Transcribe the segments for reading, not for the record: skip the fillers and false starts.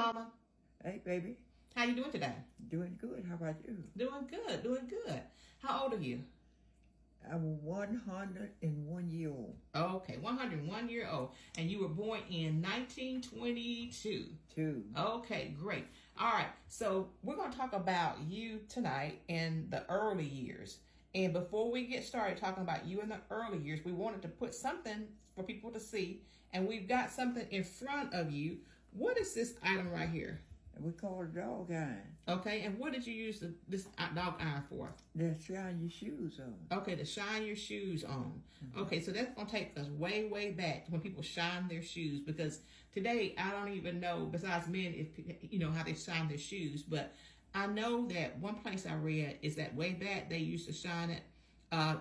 Mama. Hey, baby. How you doing today? Doing good. How about you? Doing good, doing good. How old are you? I'm 101 year old. Okay, 101 year old. And you were born in 1922. Okay, great. All right, so we're going to talk about you tonight in the early years. And before we get started talking about you in the early years, we wanted to put something for people to see. And we've got something in front of you. What is this item right here? We call it dog iron. Okay, and what did you use this dog iron for? To shine your shoes on. Okay, to shine your shoes on. Mm-hmm. Okay, so that's going to take us way, way back to when people shine their shoes, because today I don't even know, besides men, if you know how they shine their shoes, but I know that one place I read is that way back they used to shine it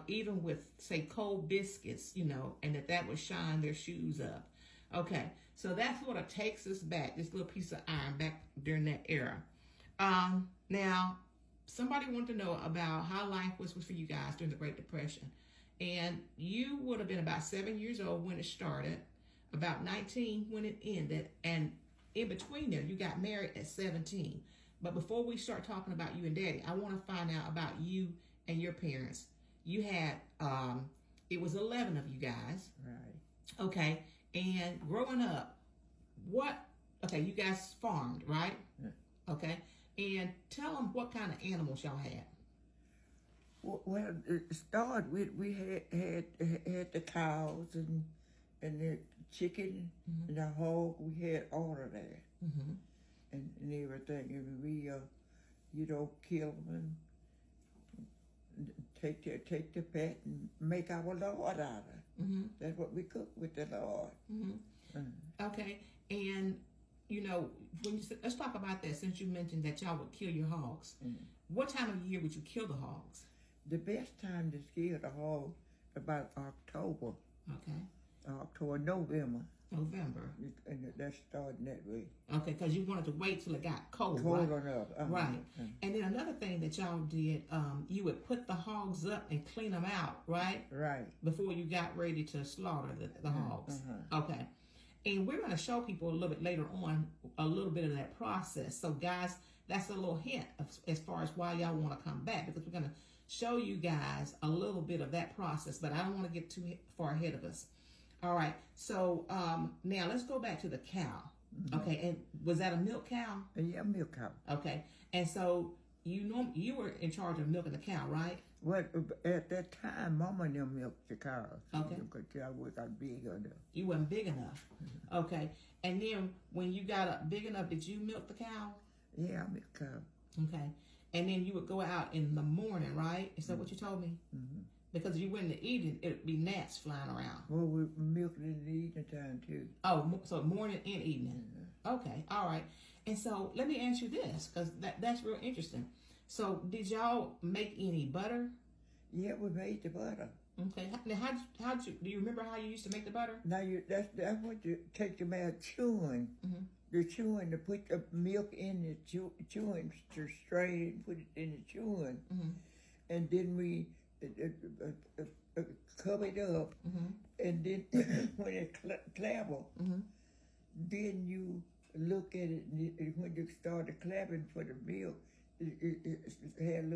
even with, say, cold biscuits, you know, and that would shine their shoes up. Okay, so that's what it takes us back, this little piece of iron back during that era. Now, somebody wanted to know about how life was for you guys during the Great Depression. And you would have been about 7 years old when it started, about 19 when it ended, and in between there, you got married at 17. But before we start talking about you and Daddy, I want to find out about you and your parents. You had, it was 11 of you guys. Right. Okay. And growing up, you guys farmed, right? Yeah. Okay. And tell them what kind of animals y'all had. Well, it started with, we had the cows and the chicken, mm-hmm. and the hog. We had all of that, mm-hmm. and everything. And we, kill them and take the fat and make our lard out of it. Mm-hmm. That's what we cook with the lard. Mm-hmm. Okay, and let's talk about that, since you mentioned that y'all would kill your hogs. Mm-hmm. What time of year would you kill the hogs? The best time to kill the hog about October. Okay. October, November. And that's starting that way. Okay, because you wanted to wait till it got cold, right? Enough. Right. And then another thing that y'all did, you would put the hogs up and clean them out, right? Right. Before you got ready to slaughter the hogs. Okay. And we're going to show people a little bit later on a little bit of that process. So, guys, that's a little hint as far as why y'all want to come back, because we're going to show you guys a little bit of that process, but I don't want to get too far ahead of us. All right, so now let's go back to the cow. Mm-hmm. Okay, and was that a milk cow? Yeah, milk cow. Okay, and so you were in charge of milking the cow, right? Well, at that time, Momma and them milked the cows. Okay. Because I got big enough. You weren't big enough. Mm-hmm. Okay, and then when you got up big enough, did you milk the cow? Yeah, I milked cow. Okay, and then you would go out in the morning, right? Is that what you told me? Mm-hmm. Because if you went in the evening, it would be gnats flying around. Well, we milked in the evening time, too. Oh, so morning and evening. Mm-hmm. Okay, all right. And so let me ask you this, because that's real interesting. So did y'all make any butter? Yeah, we made the butter. Okay. Now, do you remember how you used to make the butter? Now, that's what you take them out chewing. Mm-hmm. The chewing, to put the milk in the chewing, to strain it and put it in the chewing. Mm-hmm. And then we cover it up, mm-hmm. and then when it clabber, mm-hmm. then you look at it, and when you started clapping for the milk, it had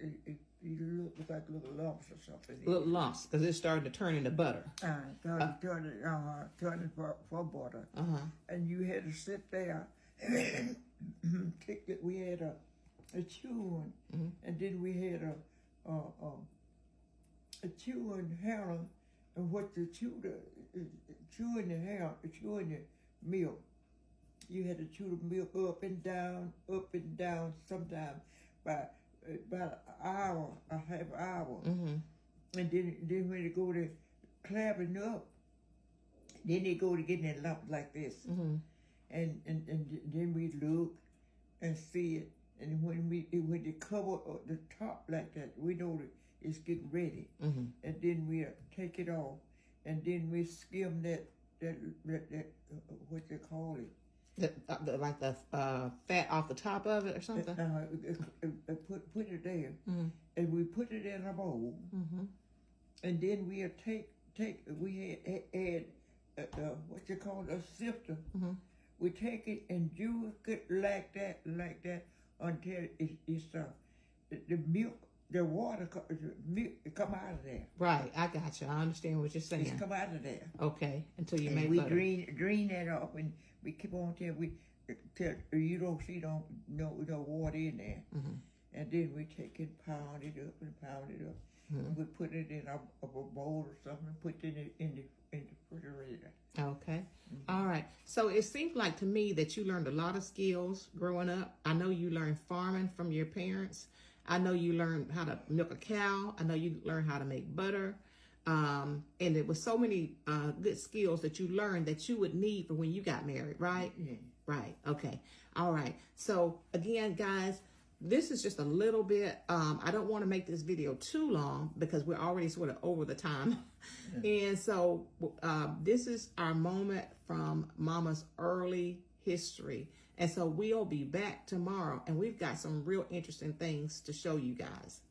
it looked like little lumps or something. Little lumps, because it started to turn into butter. Turning for butter. Uh-huh. And you had to sit there and we had a chewing, mm-hmm. and then we had a chewing handle, and what the chewing the milk. You had to chew the milk up and down, sometimes by about an hour, a half hour. Mm-hmm. And then when they go to clapping up, then they go to getting that lump like this. Mm-hmm. And then we look and see it. And when they cover the top like that, we know that it's getting ready. Mm-hmm. And then we take it off, and then we skim that what they call it. Like the fat off the top of it or something? Put it there. Mm-hmm. And we put it in a bowl. Mm-hmm. And then we we had what you call a sifter. Mm-hmm. We take it and do it like that, until it's the milk, the water, the milk come out of there. Right, I got you. I understand what you're saying. It's come out of there. Okay, until you And make we butter. drain that off, and we keep on till you don't see no water in there. Mm-hmm. And then we take it, pound it up, Mm-hmm. and we put it in a bowl or something, and put it in the refrigerator. Okay. All right. So it seems like to me that you learned a lot of skills growing up. I know you learned farming from your parents. I know you learned how to milk a cow. I know you learned how to make butter. And it was so many good skills that you learned that you would need for when you got married, right? Yeah. Right. Okay. All right. So again, guys, this is just a little bit, I don't want to make this video too long because we're already sort of over the time. And so this is our moment from Mama's early history. And so we'll be back tomorrow, and we've got some real interesting things to show you guys.